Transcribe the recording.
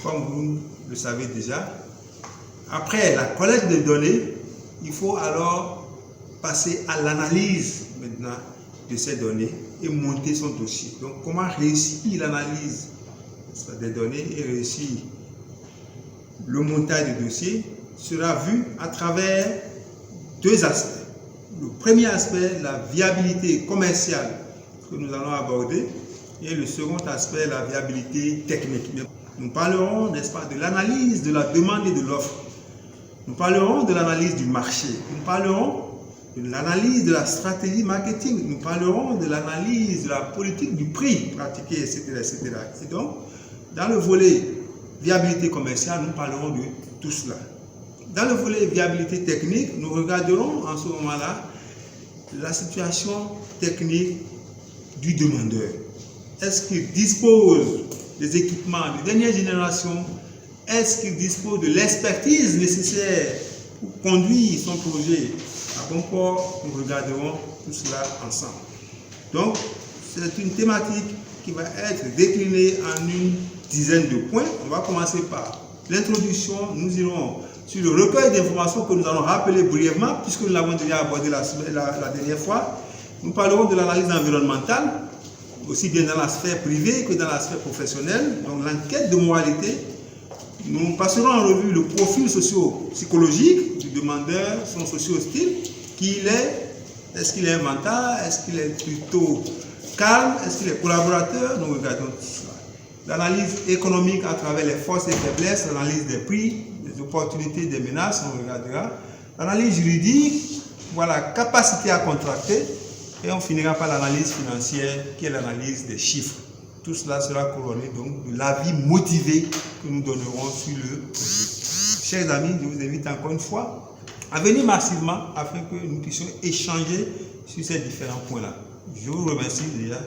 comme vous le savez déjà. Après la collecte de données, il faut alors passer à l'analyse maintenant de ces données et monter son dossier. Donc, comment réussir l'analyse des données et réussir le montage du dossier sera vu à travers deux aspects. Le premier aspect, la viabilité commerciale que nous allons aborder, et le second aspect, la viabilité technique. Nous parlerons, n'est-ce pas, de l'analyse de la demande et de l'offre. Nous parlerons de l'analyse du marché. Nous parlerons de l'analyse de la stratégie marketing. Nous parlerons de l'analyse de la politique du prix pratiqué, etc., etc. Et donc, dans le volet viabilité commerciale, nous parlerons de tout cela. Dans le volet viabilité technique, nous regarderons en ce moment-là la situation technique du demandeur. Est-ce qu'il dispose des équipements de dernière génération? Est-ce qu'il dispose de l'expertise nécessaire pour conduire son projet à bon port? Nous regarderons tout cela ensemble. Donc, c'est une thématique qui va être déclinée en une dizaine de points. On va commencer par l'introduction. Nous irons sur le recueil d'informations que nous allons rappeler brièvement, puisque nous l'avons déjà abordé la dernière fois. Nous parlerons de l'analyse environnementale, aussi bien dans la sphère privée que dans la sphère professionnelle. Donc l'enquête de moralité. Nous passerons en revue le profil socio-psychologique du demandeur, son socio-style, qui il est, est-ce qu'il est mental, est-ce qu'il est plutôt calme, est-ce qu'il est collaborateur. Nous regardons tout cela. L'analyse économique à travers les forces et faiblesses, l'analyse des prix, des opportunités, des menaces, on regardera. L'analyse juridique, voilà, capacité à contracter. Et on finira par l'analyse financière, qui est l'analyse des chiffres. Tout cela sera couronné donc de l'avis motivé que nous donnerons sur le projet. Chers amis, je vous invite encore une fois à venir massivement afin que nous puissions échanger sur ces différents points-là. Je vous remercie déjà.